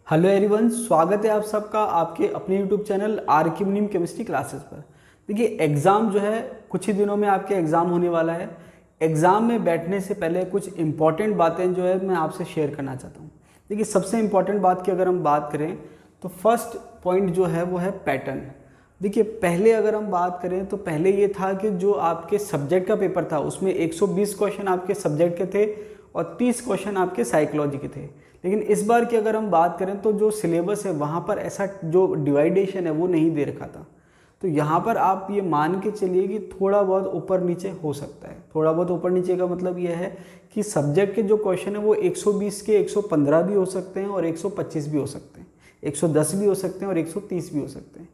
Hello everyone, स्वागत है आप सबका आपके अपने यूट्यूब चैनल आर के मुनीम केमिस्ट्री क्लासेस पर। देखिए एग्ज़ाम जो है कुछ ही दिनों में आपके एग्ज़ाम होने वाला है। एग्ज़ाम में बैठने से पहले कुछ इंपॉर्टेंट बातें जो है मैं आपसे शेयर करना चाहता हूँ। देखिए सबसे इम्पॉर्टेंट बात की अगर हम बात करें तो फर्स्ट पॉइंट जो है वो है पैटर्न। देखिए पहले अगर हम बात करें तो पहले ये था कि जो आपके सब्जेक्ट का पेपर था उसमें 120 क्वेश्चन आपके सब्जेक्ट के थे और 30 क्वेश्चन आपके साइकोलॉजी के थे। लेकिन इस बार की अगर हम बात करें तो जो सिलेबस है वहाँ पर ऐसा जो डिवाइडेशन है वो नहीं दे रखा था। तो यहाँ पर आप ये मान के चलिए कि थोड़ा बहुत ऊपर नीचे हो सकता है। थोड़ा बहुत ऊपर नीचे का मतलब ये है कि सब्जेक्ट के जो क्वेश्चन है वो 120 के 115 भी हो सकते हैं और 125 भी हो सकते हैं, 110 भी हो सकते हैं और 130 भी हो सकते हैं।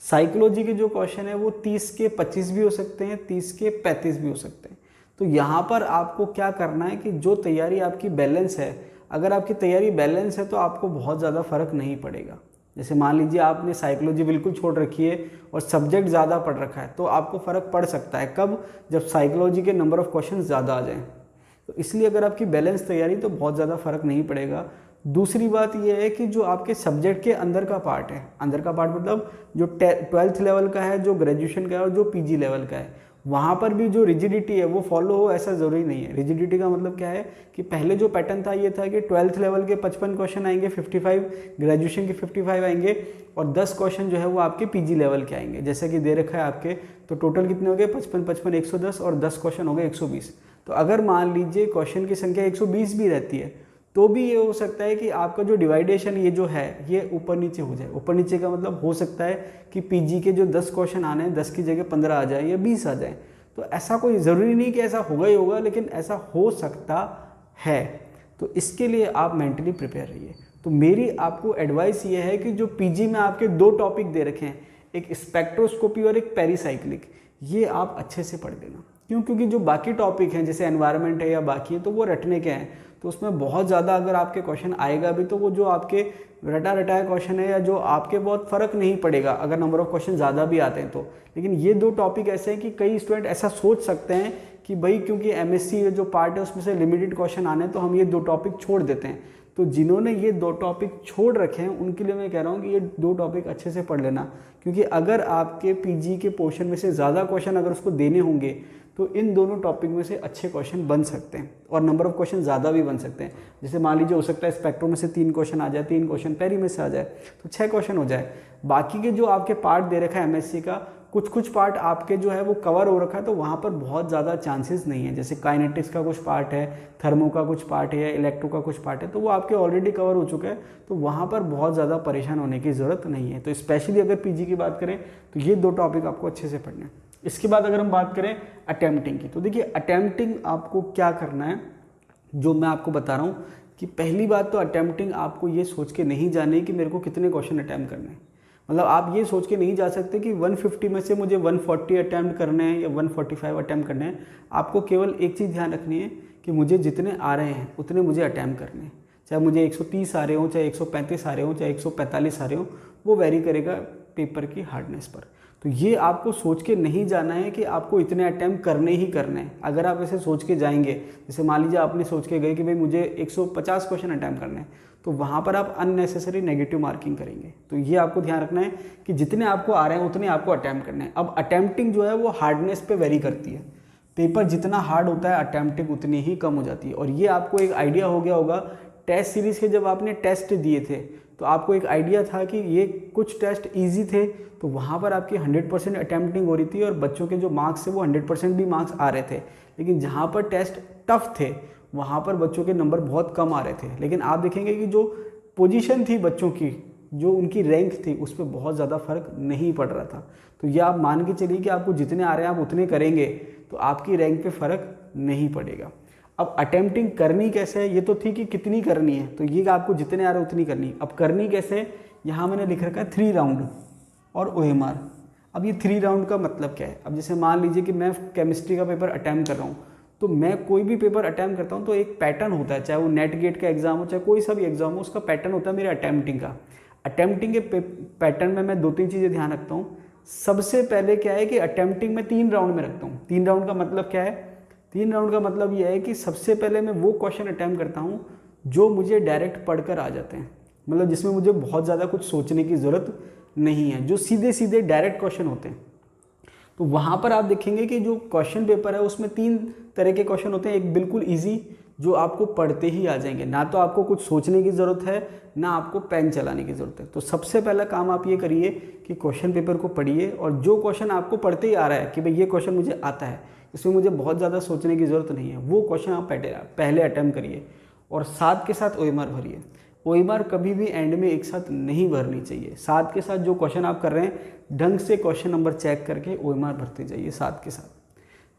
साइकोलॉजी के जो क्वेश्चन है वो 30 के 25 भी हो सकते हैं, 30 के 35 भी हो सकते हैं। तो यहाँ पर आपको क्या करना है कि जो तैयारी आपकी बैलेंस है, अगर आपकी तैयारी बैलेंस है तो आपको बहुत ज़्यादा फर्क नहीं पड़ेगा। जैसे मान लीजिए आपने साइकोलॉजी बिल्कुल छोड़ रखी है और सब्जेक्ट ज़्यादा पढ़ रखा है तो आपको फ़र्क पड़ सकता है। कब? जब साइकोलॉजी के नंबर ऑफ़ क्वेश्चन ज़्यादा आ जाएं। तो इसलिए अगर आपकी बैलेंस तैयारी तो बहुत ज़्यादा फर्क नहीं पड़ेगा। दूसरी बात यह है कि जो आपके सब्जेक्ट के अंदर का पार्ट है, अंदर का पार्ट मतलब जो 12th लेवल का है, जो ग्रेजुएशन का है और जो पीजी लेवल का है, वहाँ पर भी जो रिजिडिटी है वो फॉलो हो ऐसा ज़रूरी नहीं है। रिजिडिटी का मतलब क्या है कि पहले जो पैटर्न था ये था कि 12th लेवल के 55 क्वेश्चन आएंगे, 55 ग्रेजुएशन के 55 आएंगे और 10 क्वेश्चन जो है वो आपके पीजी लेवल के आएंगे। जैसे कि दे रखा है आपके, तो टोटल कितने हो गए? 55 55 110 और 10 क्वेश्चन हो गए 120। तो अगर मान लीजिए क्वेश्चन की संख्या 120 भी रहती है तो भी ये हो सकता है कि आपका जो डिवाइडेशन ये जो है ये ऊपर नीचे हो जाए। ऊपर नीचे का मतलब हो सकता है कि पीजी के जो 10 क्वेश्चन आने हैं 10 की जगह 15 आ जाए या 20 आ जाए। तो ऐसा कोई ज़रूरी नहीं कि ऐसा होगा ही होगा, लेकिन ऐसा हो सकता है। तो इसके लिए आप मेंटली प्रिपेयर रहिए। तो मेरी आपको एडवाइस ये है कि जो पीजी में आपके 2 टॉपिक दे रखे हैं, एक स्पेक्ट्रोस्कोपी और एक पेरीसाइक्लिक, ये आप अच्छे से पढ़ लेना। क्यों? क्योंकि जो बाकी टॉपिक हैं जैसे एनवायरनमेंट है या बाकी है तो वो रटने के हैं। तो उसमें बहुत ज़्यादा अगर आपके क्वेश्चन आएगा भी तो वो जो आपके रटा रटाया क्वेश्चन है या जो आपके बहुत फ़र्क नहीं पड़ेगा अगर नंबर ऑफ़ क्वेश्चन ज़्यादा भी आते हैं तो। लेकिन ये 2 टॉपिक ऐसे हैं कि कई स्टूडेंट ऐसा सोच सकते हैं कि भाई क्योंकि एमएससी जो पार्ट है उसमें से लिमिटेड क्वेश्चन आने हैं तो हम ये 2 टॉपिक छोड़ देते हैं। तो जिन्होंने ये 2 टॉपिक छोड़ रखे हैं उनके लिए मैं कह रहा हूँ कि ये 2 टॉपिक अच्छे से पढ़ लेना। क्योंकि अगर आपके पीजी के पोर्शन में से ज़्यादा क्वेश्चन अगर उसको देने होंगे तो इन दोनों टॉपिक में से अच्छे क्वेश्चन बन सकते हैं और नंबर ऑफ़ क्वेश्चन ज़्यादा भी बन सकते हैं। जैसे मान लीजिए हो सकता है स्पेक्ट्रो में से 3 क्वेश्चन आ जाए, 3 क्वेश्चन पेरी में से आ जाए तो 6 क्वेश्चन हो जाए। बाकी के जो आपके पार्ट दे रखा है एमएससी का, कुछ पार्ट आपके जो है वो कवर हो रखा है तो वहाँ पर बहुत ज़्यादा चांसेस नहीं है। जैसे काइनेटिक्स का कुछ पार्ट है, थर्मो का कुछ पार्ट है या इलेक्ट्रो का कुछ पार्ट है तो वो आपके ऑलरेडी कवर हो चुका है। तो वहाँ पर बहुत ज़्यादा परेशान होने की ज़रूरत नहीं है। तो स्पेशली अगर पीजी की बात करें तो ये 2 टॉपिक आपको अच्छे से पढ़ने हैं। इसके बाद अगर हम बात करें अटेम्प्टिंग की, तो देखिए अटेम्प्टिंग आपको क्या करना है, जो मैं आपको बता रहा हूँ कि पहली बात तो अटेम्प्टिंग आपको ये सोच के नहीं जाने कि मेरे को कितने क्वेश्चन अटैम्प्ट करने हैं। मतलब आप ये सोच के नहीं जा सकते कि 150 में से मुझे 140 अटैम्प्ट करने हैं या 145 अटैम्प्ट करने हैं। आपको केवल एक चीज़ ध्यान रखनी है कि मुझे जितने आ रहे हैं उतने मुझे अटैम्प्ट करने हैं। चाहे मुझे 130 आ रहे हों, चाहे 135 आ रहे हों, चाहे 145 आ रहे हों, वो वेरी करेगा पेपर की हार्डनेस पर। तो ये आपको सोच के नहीं जाना है कि आपको इतने अटैम्प्ट करने ही करने हैं। अगर आप ऐसे सोच के जाएंगे, जैसे मान लीजिए आपने सोच के गए कि भाई मुझे 150 क्वेश्चन अटैम्प्ट करने हैं, तो वहाँ पर आप अननेसेसरी नेगेटिव मार्किंग करेंगे। तो ये आपको ध्यान रखना है कि जितने आपको आ रहे हैं उतने आपको अटैम्प्ट करने हैं। अब अटैम्प्टिंग जो है वो हार्डनेस पे वेरी करती है। पेपर जितना हार्ड होता है अटैम्प्टिंग उतनी ही कम हो जाती है। और ये आपको एक आइडिया हो गया होगा टेस्ट सीरीज़ के जब आपने टेस्ट दिए थे तो आपको एक आइडिया था कि ये कुछ टेस्ट ईजी थे तो वहाँ पर आपकी 100% अटैम्प्टिंग हो रही थी और बच्चों के जो मार्क्स थे वो 100% भी मार्क्स आ रहे थे। लेकिन जहाँ पर टेस्ट टफ थे वहाँ पर बच्चों के नंबर बहुत कम आ रहे थे। लेकिन आप देखेंगे कि जो पोजीशन थी बच्चों की, जो उनकी रैंक थी, उस पर बहुत ज़्यादा फर्क नहीं पड़ रहा था। तो ये आप मान के चलिए कि आपको जितने आ रहे हैं आप उतने करेंगे तो आपकी रैंक पे फ़र्क नहीं पड़ेगा। अब अटेम्प्टिंग करनी कैसे है, ये तो थी कि कितनी करनी है, तो ये आपको जितने आ रहे हैं उतनी करनी है। अब करनी कैसे है, यहाँ मैंने लिख रखा है 3 राउंड और OMR। अब ये 3 राउंड का मतलब क्या है? अब जैसे मान लीजिए कि मैं केमिस्ट्री का पेपर अटैम्प्ट कर रहा हूँ, तो मैं कोई भी पेपर अटैम्प्ट करता हूँ तो एक पैटर्न होता है, चाहे वो नेट गेट का एग्जाम हो चाहे कोई सा भी एग्जाम हो, उसका पैटर्न होता है मेरे अटैम्प्टिंग का। अटैम्प्टिंग के पैटर्न में मैं 2-3 चीज़ें ध्यान रखता हूँ। सबसे पहले क्या है कि अटैम्प्टिंग में 3 राउंड में रखता हूँ। 3 राउंड का मतलब क्या है? 3 राउंड का मतलब यह है कि सबसे पहले मैं वो क्वेश्चन अटैम्प्ट करता हूँ जो मुझे डायरेक्ट पढ़कर आ जाते हैं। मतलब जिसमें मुझे बहुत ज़्यादा कुछ सोचने की ज़रूरत नहीं है, जो सीधे सीधे डायरेक्ट क्वेश्चन होते हैं। तो वहाँ पर आप देखेंगे कि जो क्वेश्चन पेपर है उसमें 3 तरह के क्वेश्चन होते हैं। एक बिल्कुल ईजी जो आपको पढ़ते ही आ जाएंगे, ना तो आपको कुछ सोचने की ज़रूरत है ना आपको पेन चलाने की ज़रूरत है। तो सबसे पहला काम आप ये करिए कि क्वेश्चन पेपर को पढ़िए और जो क्वेश्चन आपको पढ़ते ही आ रहा है कि भाई ये क्वेश्चन मुझे आता है, इसमें मुझे बहुत ज़्यादा सोचने की ज़रूरत नहीं है, वो क्वेश्चन आप पहले अटैम्प्ट करिए और साथ के साथ OMR भरिए। OMR कभी भी एंड में एक साथ नहीं भरनी चाहिए। साथ के साथ जो क्वेश्चन आप कर रहे हैं ढंग से क्वेश्चन नंबर चेक करके OMR भरते जाइए साथ के साथ।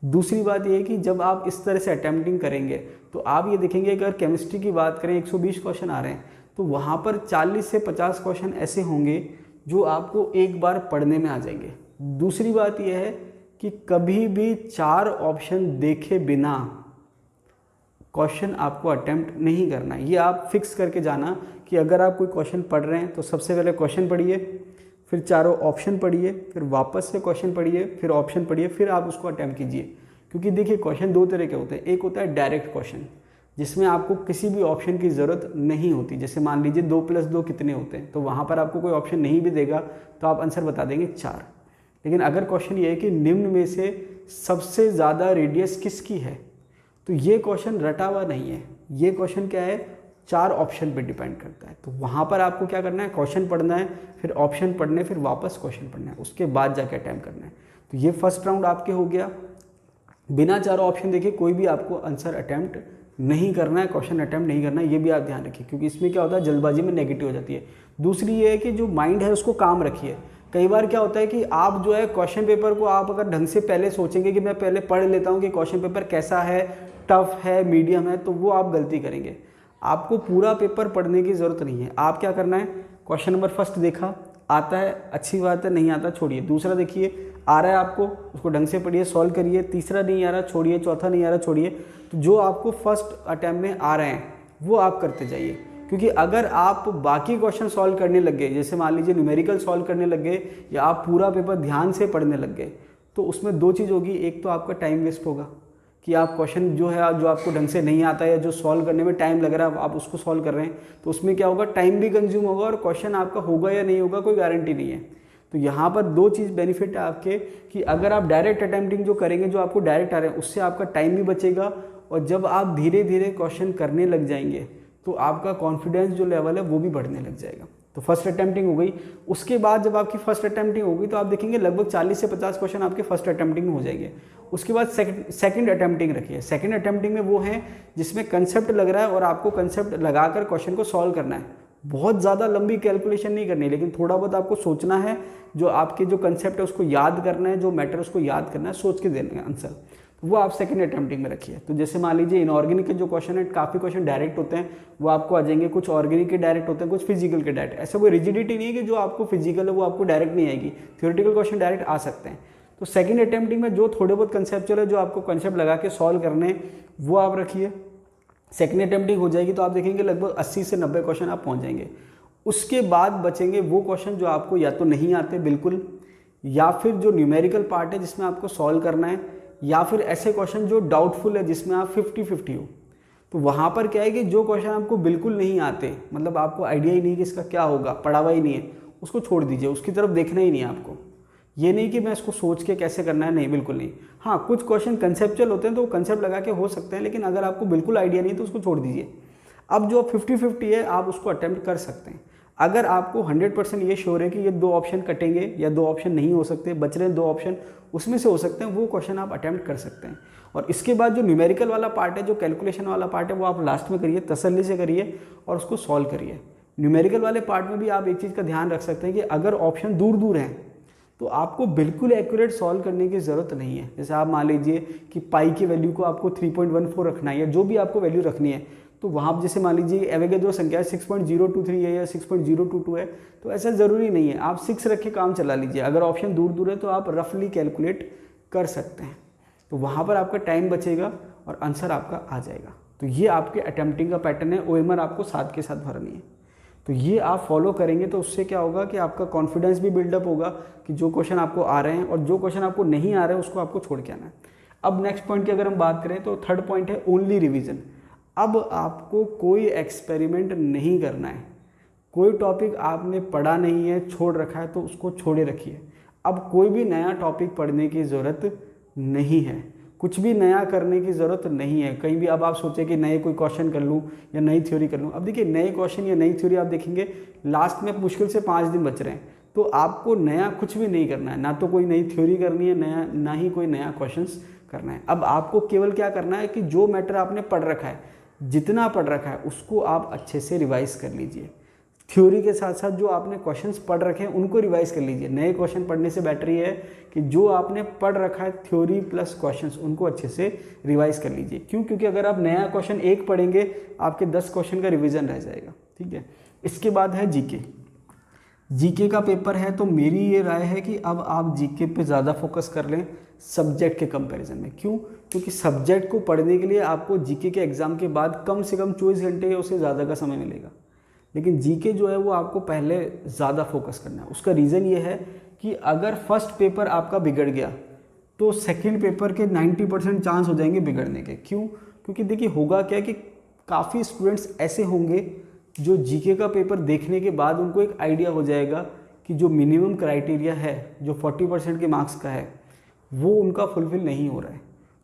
दूसरी बात ये है कि जब आप इस तरह से अटैम्प्टिंग करेंगे तो आप ये देखेंगे अगर केमिस्ट्री की बात करें 120 क्वेश्चन आ रहे हैं तो वहाँ पर 40 से 50 क्वेश्चन ऐसे होंगे जो आपको एक बार पढ़ने में आ जाएंगे। दूसरी बात यह है कि कभी भी 4 ऑप्शन देखे बिना क्वेश्चन आपको अटेम्प्ट नहीं करना है। ये आप फिक्स करके जाना कि अगर आप कोई क्वेश्चन पढ़ रहे हैं तो सबसे पहले क्वेश्चन पढ़िए, फिर चारों ऑप्शन पढ़िए, फिर वापस से क्वेश्चन पढ़िए, फिर ऑप्शन पढ़िए, फिर आप उसको अटेम्प्ट कीजिए। क्योंकि देखिए क्वेश्चन 2 तरह के होते हैं। एक होता है डायरेक्ट क्वेश्चन जिसमें आपको किसी भी ऑप्शन की ज़रूरत नहीं होती। जैसे मान लीजिए 2 + 2 कितने होते हैं, तो वहाँ पर आपको कोई ऑप्शन नहीं भी देगा तो आप आंसर बता देंगे 4। लेकिन अगर क्वेश्चन ये है कि निम्न में से सबसे ज़्यादा रेडियस किसकी है, तो ये क्वेश्चन रटा हुआ नहीं है। ये क्वेश्चन क्या है, 4 ऑप्शन पे डिपेंड करता है। तो वहाँ पर आपको क्या करना है, क्वेश्चन पढ़ना है, फिर ऑप्शन पढ़ने, फिर वापस क्वेश्चन पढ़ना है, उसके बाद जाके अटैम्प्ट करना है। तो ये फर्स्ट राउंड आपके हो गया। बिना 4 ऑप्शन देखे कोई भी आपको आंसर अटैम्प्ट नहीं करना है, क्वेश्चन अटैम्प्ट नहीं करना है, ये भी आप ध्यान रखिए क्योंकि इसमें क्या होता है जल्दबाजी में नेगेटिव हो जाती है। दूसरी ये है कि जो माइंड है उसको काम रखिए। कई बार क्या होता है कि आप जो है क्वेश्चन पेपर को आप अगर ढंग से पहले सोचेंगे कि मैं पहले पढ़ लेता हूँ कि क्वेश्चन पेपर कैसा है, टफ है, मीडियम है, तो वो आप गलती करेंगे। आपको पूरा पेपर पढ़ने की ज़रूरत नहीं है। आप क्या करना है, क्वेश्चन नंबर फर्स्ट देखा, आता है अच्छी बात है, नहीं आता छोड़िए। दूसरा देखिए आ रहा है आपको, उसको ढंग से पढ़िए, सॉल्व करिए। तीसरा नहीं आ रहा छोड़िए, चौथा नहीं आ रहा छोड़िए। तो जो आपको फर्स्ट अटैम्प्ट में आ रहे हैं वो आप करते जाइए। क्योंकि अगर आप बाकी क्वेश्चन सॉल्व करने लग गए, जैसे मान लीजिए न्यूमेरिकल सॉल्व करने लग गए या आप पूरा पेपर ध्यान से पढ़ने लग गए, तो उसमें 2 चीज़ होगी। एक तो आपका टाइम वेस्ट होगा कि आप क्वेश्चन जो है जो आपको ढंग से नहीं आता है या जो सॉल्व करने में टाइम लग रहा है आप उसको सॉल्व कर रहे हैं, तो उसमें क्या होगा, टाइम भी कंज्यूम होगा और क्वेश्चन आपका होगा या नहीं होगा कोई गारंटी नहीं है। तो यहाँ पर 2 चीज़ बेनिफिट है आपके कि अगर आप डायरेक्ट अटेम्प्टिंग जो करेंगे, जो आपको डायरेक्ट आ रहे हैं, उससे आपका टाइम भी बचेगा और जब आप धीरे धीरे क्वेश्चन करने लग जाएंगे तो आपका कॉन्फिडेंस जो लेवल है वो भी बढ़ने लग जाएगा। तो फर्स्ट अटेम्प्टिंग हो गई। उसके बाद जब आपकी फर्स्ट अटेम्प्टिंग होगी तो आप देखेंगे लगभग 40 से 50 क्वेश्चन आपके फर्स्ट अटेम्प्टिंग में हो जाएंगे। उसके बाद सेकंड अटेम्प्टिंग रखिए। सेकंड अटेम्प्टिंग में वो है जिसमें कंसेप्ट लग रहा है और आपको कंसेप्ट लगाकर क्वेश्चन को सॉल्व करना है। बहुत ज़्यादा लंबी कैलकुलेशन नहीं करनी, लेकिन थोड़ा बहुत आपको सोचना है, जो आपके जो कंसेप्ट है उसको याद करना है, जो मैटर उसको याद करना है, सोच के देना है आंसर। वो आप सेकंड अटेम्प्टिंग में रखिए। तो जैसे मान लीजिए इनऑर्गेनिक के जो क्वेश्चन है, काफ़ी क्वेश्चन डायरेक्ट होते हैं, वो आपको आ जाएंगे। कुछ ऑर्गेनिक के डायरेक्ट होते हैं, कुछ फिजिकल के डायरेक्ट। ऐसा कोई रिजिडिटी नहीं है कि जो आपको फिजिकल है वो आपको डायरेक्ट नहीं आएगी, थ्योरेटिकल क्वेश्चन डायरेक्ट आ सकते हैं। तो सेकंड अटेम्प्टिंग में जो थोड़े बहुत कंसेप्चुअल है, जो आपको कंसेप्ट लगा के सॉल्व करने, वो आप रखिए। सेकंड अटेम्प्टिंग हो जाएगी तो आप देखेंगे लगभग 80 से 90 क्वेश्चन आप पहुँच जाएंगे। उसके बाद बचेंगे वो क्वेश्चन जो आपको या तो नहीं आते बिल्कुल, या फिर जो न्यूमेरिकल पार्ट है जिसमें आपको सॉल्व करना है, या फिर ऐसे क्वेश्चन जो डाउटफुल है जिसमें आप 50-50 हो। तो वहाँ पर क्या है कि जो क्वेश्चन आपको बिल्कुल नहीं आते, मतलब आपको आइडिया ही नहीं कि इसका क्या होगा, पढ़ा हुआ ही नहीं है, उसको छोड़ दीजिए, उसकी तरफ देखना ही नहीं है आपको। ये नहीं कि मैं इसको सोच के कैसे करना है, नहीं, बिल्कुल नहीं। हाँ, कुछ क्वेश्चन कंसेप्चुअल होते हैं तो वो कंसेप्ट लगा के हो सकते हैं, लेकिन अगर आपको बिल्कुल आइडिया नहीं तो उसको छोड़ दीजिए। अब जो 50-50 है आप उसको अटेम्प्ट कर सकते हैं। अगर आपको 100% ये श्योर है कि ये 2 ऑप्शन कटेंगे या 2 ऑप्शन नहीं हो सकते, बच रहे 2 ऑप्शन उसमें से हो सकते हैं, वो क्वेश्चन आप अटेम्प्ट कर सकते हैं। और इसके बाद जो न्यूमेरिकल वाला पार्ट है, जो कैलकुलेशन वाला पार्ट है, वो आप लास्ट में करिए, तसल्ली से करिए और उसको सॉल्व करिए। न्यूमेरिकल वाले पार्ट में भी आप एक चीज़ का ध्यान रख सकते हैं कि अगर ऑप्शन दूर दूर हैं तो आपको बिल्कुल एक्यूरेट सॉल्व करने की ज़रूरत नहीं है। जैसे आप मान लीजिए कि पाई की वैल्यू को आपको 3.14 रखना है या जो भी आपको वैल्यू रखनी है, तो वहाँ जैसे मान लीजिए एवोगैड्रो संख्या 6.023 है या 6.022 है, तो ऐसा ज़रूरी नहीं है, आप 6 रख के काम चला लीजिए। अगर ऑप्शन दूर दूर है तो आप रफली कैलकुलेट कर सकते हैं, तो वहाँ पर आपका टाइम बचेगा और आंसर आपका आ जाएगा। तो ये आपके अटेम्प्टिंग का पैटर्न है। OMR आपको साथ के साथ भरनी है, तो ये आप फॉलो करेंगे तो उससे क्या होगा कि आपका कॉन्फिडेंस भी बिल्डअप होगा कि जो क्वेश्चन आपको आ रहे हैं और जो क्वेश्चन आपको नहीं आ रहे हैं उसको आपको छोड़ के आना है। अब नेक्स्ट पॉइंट की अगर हम बात करें तो थर्ड पॉइंट है ओनली रिवीजन। अब आपको कोई एक्सपेरिमेंट नहीं करना है, कोई टॉपिक आपने पढ़ा नहीं है, छोड़ रखा है, तो उसको छोड़े रखिए। अब कोई भी नया टॉपिक पढ़ने की ज़रूरत नहीं है, कुछ भी नया करने की ज़रूरत नहीं है। कहीं भी अब आप सोचें कि नए कोई क्वेश्चन कर लूँ या नई थ्योरी कर लूँ, अब देखिए नए क्वेश्चन या नई थ्योरी आप देखेंगे लास्ट में मुश्किल से 5 दिन बच रहे हैं, तो आपको नया कुछ भी नहीं करना है, ना तो कोई नई थ्योरी करनी है, ना ही कोई नया क्वेश्चंस करना है। अब आपको केवल क्या करना है कि जो मैटर आपने पढ़ रखा है, जितना पढ़ रखा है उसको आप अच्छे से रिवाइज कर लीजिए। थ्योरी के साथ साथ जो आपने क्वेश्चंस पढ़ रखे हैं उनको रिवाइज कर लीजिए। नए क्वेश्चन पढ़ने से बेटर ये है कि जो आपने पढ़ रखा है थ्योरी प्लस क्वेश्चंस उनको अच्छे से रिवाइज कर लीजिए। क्यों? क्योंकि अगर आप नया क्वेश्चन एक पढ़ेंगे आपके 10 क्वेश्चन का रिवीजन रह जाएगा। ठीक है, इसके बाद है जीके। जीके का पेपर है, तो मेरी ये राय है कि अब आप जीके पे ज़्यादा फोकस कर लें सब्जेक्ट के कंपैरिजन में। क्यों? क्योंकि सब्जेक्ट को पढ़ने के लिए आपको जीके के एग्ज़ाम के बाद कम से कम 24 घंटे या उससे ज़्यादा का समय मिलेगा, लेकिन जीके जो है वो आपको पहले ज़्यादा फोकस करना है। उसका रीज़न ये है कि अगर फर्स्ट पेपर आपका बिगड़ गया तो सेकंड पेपर के 90% चांस हो जाएंगे बिगड़ने के। क्यों? क्योंकि देखिए होगा क्या कि काफ़ी स्टूडेंट्स ऐसे होंगे जो जीके का पेपर देखने के बाद उनको एक आइडिया हो जाएगा कि जो मिनिमम क्राइटेरिया है, जो 40% के मार्क्स का है, वो उनका फुलफिल नहीं हो रहा है,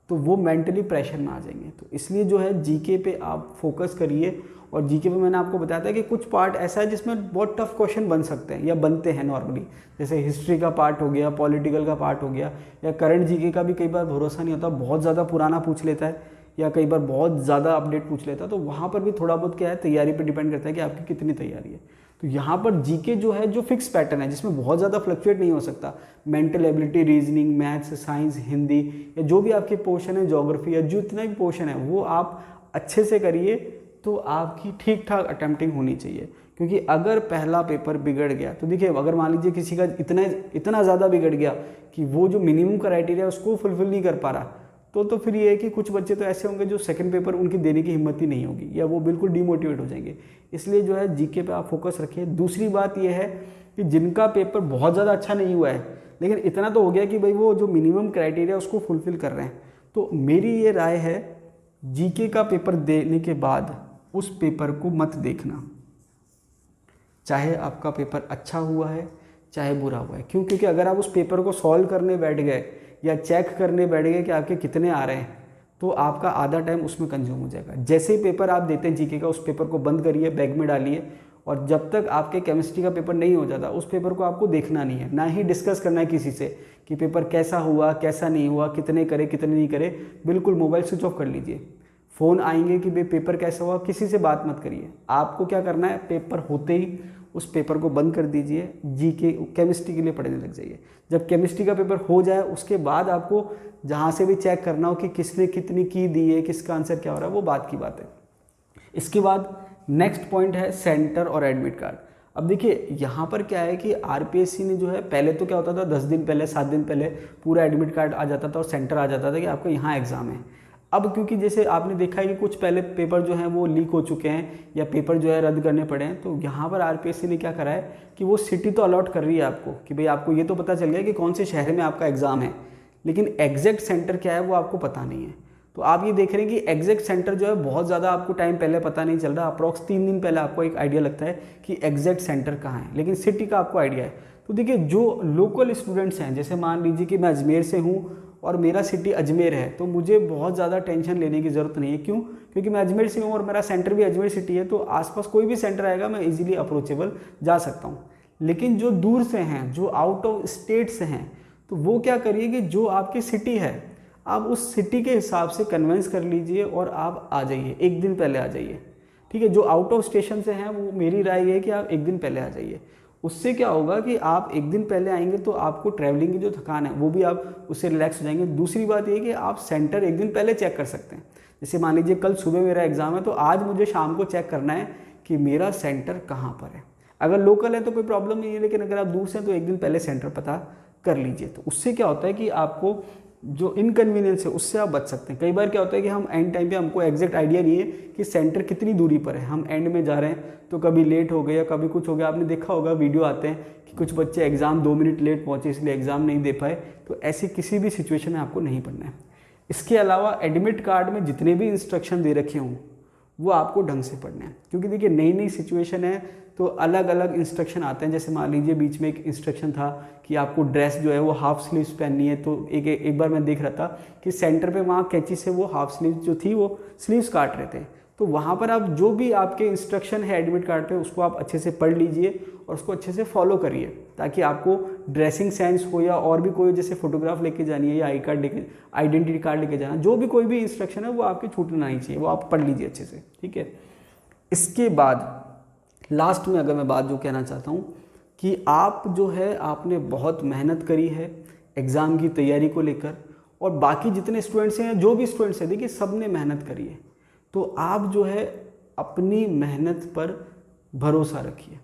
तो वो मेंटली प्रेशर में आ जाएंगे। तो इसलिए जो है जीके पे आप फोकस करिए। और जीके पे मैंने आपको बताया था कि कुछ पार्ट ऐसा है जिसमें बहुत टफ क्वेश्चन बन सकते हैं या बनते हैं नॉर्मली, जैसे हिस्ट्री का पार्ट हो गया, पॉलिटिकल का पार्ट हो गया, या करंट जीके का भी कई बार भरोसा नहीं होता, बहुत ज़्यादा पुराना पूछ लेता है या कई बार बहुत ज़्यादा अपडेट पूछ लेता है। तो वहाँ पर भी थोड़ा बहुत क्या है, तैयारी पर डिपेंड करता है कि आपकी कितनी तैयारी है। तो यहाँ पर जीके जो है जो फिक्स पैटर्न है जिसमें बहुत ज़्यादा फ्लक्चुएट नहीं हो सकता, mental ability, reasoning, maths, science, Hindi या जो भी आपके पोर्शन है, ज्योग्राफी या जो इतना भी पोर्शन है वो आप अच्छे से करिए, तो आपकी ठीक ठाक अटेम्प्टिंग होनी चाहिए। क्योंकि अगर पहला पेपर बिगड़ गया तो देखिए, अगर मान लीजिए किसी का इतना ज़्यादा बिगड़ गया कि वो जो मिनिमम क्राइटेरिया उसको फुलफिल नहीं कर पा रहा, तो फिर ये है कि कुछ बच्चे तो ऐसे होंगे जो सेकंड पेपर उनकी देने की हिम्मत ही नहीं होगी या वो बिल्कुल डिमोटिवेट हो जाएंगे। इसलिए जो है जीके पे आप फोकस रखिए। दूसरी बात ये है कि जिनका पेपर बहुत ज़्यादा अच्छा नहीं हुआ है लेकिन इतना तो हो गया कि भाई वो जो मिनिमम क्राइटेरिया उसको फुलफिल कर रहे हैं, तो मेरी ये राय है जीके का पेपर देने के बाद उस पेपर को मत देखना, चाहे आपका पेपर अच्छा हुआ है चाहे बुरा हुआ है। क्यों? क्योंकि अगर आप उस पेपर को सॉल्व करने बैठ गए या चेक करने बैठ गए कि आपके कितने आ रहे हैं, तो आपका आधा टाइम उसमें कंज्यूम हो जाएगा। जैसे ही पेपर आप देते हैं जीके का, उस पेपर को बंद करिए, बैग में डालिए, और जब तक आपके केमिस्ट्री का पेपर नहीं हो जाता उस पेपर को आपको देखना नहीं है, ना ही डिस्कस करना है किसी से कि पेपर कैसा हुआ कैसा नहीं हुआ, कितने करे कितने नहीं करे। बिल्कुल मोबाइल स्विच ऑफ कर लीजिए। फ़ोन आएंगे कि भाई पेपर कैसा हुआ, किसी से बात मत करिए। आपको क्या करना है, पेपर होते ही उस पेपर को बंद कर दीजिए, जीके केमिस्ट्री के लिए पढ़ने लग जाइए। जब केमिस्ट्री का पेपर हो जाए उसके बाद आपको जहाँ से भी चेक करना हो कि किसने कितनी की दी है, किसका आंसर क्या हो रहा है, वो बात की बात है। इसके बाद नेक्स्ट पॉइंट है सेंटर और एडमिट कार्ड। अब देखिए यहाँ पर क्या है कि आरपीएससी ने जो है, पहले तो क्या होता था 10 दिन पहले 7 दिन पहले पूरा एडमिट कार्ड आ जाता था और सेंटर आ जाता था कि आपको यहाँ एग्ज़ाम है। अब क्योंकि जैसे आपने देखा है कि कुछ पहले पेपर जो हैं वो लीक हो चुके हैं या पेपर जो है रद्द करने पड़े हैं, तो यहाँ पर आरपीएससी ने क्या करा है कि वो सिटी तो अलॉट कर रही है आपको कि भाई आपको ये तो पता चल गया कि कौन से शहर में आपका एग्ज़ाम है, लेकिन एग्जैक्ट सेंटर क्या है वो आपको पता नहीं है। तो आप ये देख रहे हैं कि एग्जैक्ट सेंटर जो है बहुत ज़्यादा आपको टाइम पहले पता नहीं चल रहा, अप्रॉक्स 3 दिन पहले आपको एक आइडिया लगता है कि एग्जैक्ट सेंटर कहाँ है, लेकिन सिटी का आपको आइडिया है। तो देखिए जो लोकल स्टूडेंट्स हैं, जैसे मान लीजिए कि मैं अजमेर से हूँ और मेरा सिटी अजमेर है, तो मुझे बहुत ज़्यादा टेंशन लेने की ज़रूरत नहीं है। क्यों? क्योंकि मैं अजमेर से हूँ और मेरा सेंटर भी अजमेर सिटी है, तो आसपास कोई भी सेंटर आएगा मैं इजीली अप्रोचेबल जा सकता हूँ। लेकिन जो दूर से हैं, जो आउट ऑफ स्टेट से हैं, तो वो क्या करिए कि जो आपकी सिटी है आप उस सिटी के हिसाब से कन्वेंस कर लीजिए और आप आ जाइए, एक दिन पहले आ जाइए। ठीक है, जो आउट ऑफ स्टेशन से हैं वो मेरी राय ये है कि आप एक दिन पहले आ जाइए। उससे क्या होगा कि आप एक दिन पहले आएंगे तो आपको ट्रैवलिंग की जो थकान है वो भी आप उससे रिलैक्स हो जाएंगे। दूसरी बात ये कि आप सेंटर एक दिन पहले चेक कर सकते हैं। जैसे मान लीजिए कल सुबह मेरा एग्ज़ाम है, तो आज मुझे शाम को चेक करना है कि मेरा सेंटर कहाँ पर है। अगर लोकल है तो कोई प्रॉब्लम नहीं है, लेकिन अगर आप दूर से हैं तो एक दिन पहले सेंटर पता कर लीजिए। तो उससे क्या होता है कि आपको जो इनकन्वीनियंस है उससे आप बच सकते हैं। कई बार क्या होता है कि हम एंड टाइम पे हमको एग्जैक्ट आइडिया नहीं है कि सेंटर कितनी दूरी पर है, हम एंड में जा रहे हैं तो कभी लेट हो गया, कभी कुछ हो गया। आपने देखा होगा वीडियो आते हैं कि कुछ बच्चे एग्ज़ाम 2 मिनट लेट पहुँचे इसलिए एग्ज़ाम नहीं दे पाए। तो ऐसी किसी भी सिचुएशन में आपको नहीं पढ़ना है। इसके अलावा एडमिट कार्ड में जितने भी इंस्ट्रक्शन दे रखे हों वो आपको ढंग से पढ़ने हैं। क्योंकि देखिए नई नई सिचुएशन है तो अलग अलग इंस्ट्रक्शन आते हैं। जैसे मान लीजिए बीच में एक इंस्ट्रक्शन था कि आपको ड्रेस जो है वो हाफ स्लीव्स पहननी है, तो एक बार मैं देख रहा था कि सेंटर पे वहाँ कैंची से वो हाफ स्लीव्स जो थी वो स्लीव्स काट रहे थे। तो वहाँ पर आप जो भी आपके इंस्ट्रक्शन है एडमिट कार्ड पे उसको आप अच्छे से पढ़ लीजिए और उसको अच्छे से फॉलो करिए, ताकि आपको ड्रेसिंग सेंस हो या और भी कोई जैसे फोटोग्राफ लेके जानी है या आइडेंटिटी कार्ड लेके जाना, जो भी कोई भी इंस्ट्रक्शन है वो आपके छूटना नहीं चाहिए, वो आप पढ़ लीजिए अच्छे से, ठीक है। इसके बाद लास्ट में अगर मैं बात जो कहना चाहता हूँ कि आप जो है आपने बहुत मेहनत करी है एग्ज़ाम की तैयारी को लेकर, और बाकी जितने स्टूडेंट्स हैं, जो भी स्टूडेंट्स हैं, देखिए सब ने मेहनत करी है, तो आप जो है अपनी मेहनत पर भरोसा रखिए।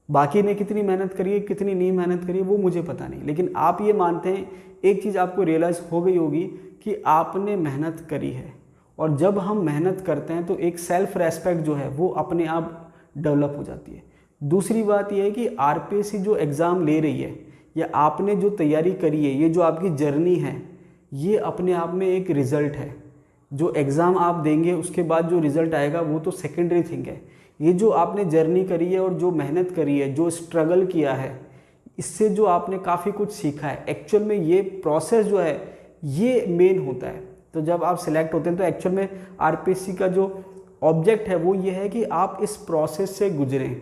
बाकी ने कितनी मेहनत करी है कितनी नहीं मेहनत करी है वो मुझे पता नहीं, लेकिन आप ये मानते हैं, एक चीज़ आपको रियलाइज़ हो गई होगी कि आपने मेहनत करी है, और जब हम मेहनत करते हैं तो एक सेल्फ रेस्पेक्ट जो है वो अपने आप डेवलप हो जाती है। दूसरी बात यह है कि आरपीएससी जो एग्ज़ाम ले रही है या आपने जो तैयारी करी है, ये जो आपकी जर्नी है, ये अपने आप में एक रिज़ल्ट है। जो एग्ज़ाम आप देंगे उसके बाद जो रिज़ल्ट आएगा वो तो सेकेंडरी थिंग है। ये जो आपने जर्नी करी है और जो मेहनत करी है, जो स्ट्रगल किया है, इससे जो आपने काफ़ी कुछ सीखा है, एक्चुअल में ये प्रोसेस जो है ये मेन होता है। तो जब आप सिलेक्ट होते हैं तो एक्चुअल में आरपीएससी का जो ऑब्जेक्ट है वो ये है कि आप इस प्रोसेस से गुजरें,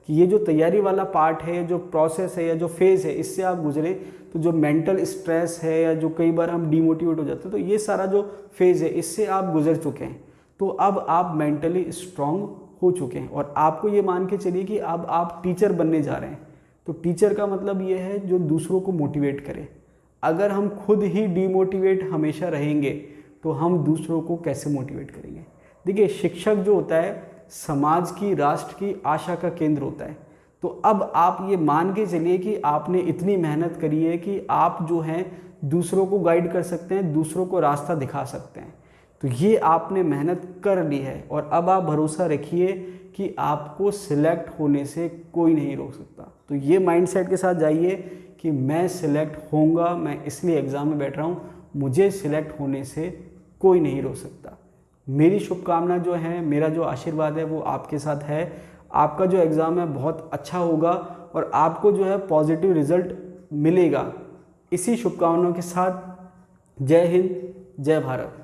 कि ये जो तैयारी वाला पार्ट है, जो प्रोसेस है या जो फेज़ है, इससे आप गुजरें तो जो मेंटल स्ट्रेस है या जो कई बार हम डीमोटिवेट हो जाते हैं, तो ये सारा जो फेज़ है इससे आप गुजर चुके हैं। तो अब आप मेंटली स्ट्रांग हो चुके हैं और आपको ये मान के चलिए कि अब आप टीचर बनने जा रहे हैं। तो टीचर का मतलब ये है जो दूसरों को मोटिवेट करे। अगर हम खुद ही डीमोटिवेट हमेशा रहेंगे तो हम दूसरों को कैसे मोटिवेट करेंगे। देखिए शिक्षक जो होता है समाज की, राष्ट्र की आशा का केंद्र होता है। तो अब आप ये मान के चलिए कि आपने इतनी मेहनत करी है कि आप जो हैं दूसरों को गाइड कर सकते हैं, दूसरों को रास्ता दिखा सकते हैं। तो ये आपने मेहनत कर ली है और अब आप भरोसा रखिए कि आपको सिलेक्ट होने से कोई नहीं रोक सकता। तो ये माइंडसेट के साथ जाइए कि मैं सिलेक्ट होऊंगा, मैं इसलिए एग्ज़ाम में बैठ रहा हूँ, मुझे सिलेक्ट होने से कोई नहीं रोक सकता। मेरी शुभकामना जो है, मेरा जो आशीर्वाद है वो आपके साथ है। आपका जो एग्ज़ाम है बहुत अच्छा होगा और आपको जो है पॉजिटिव रिज़ल्ट मिलेगा। इसी शुभकामनाओं के साथ जय हिंद, जय भारत।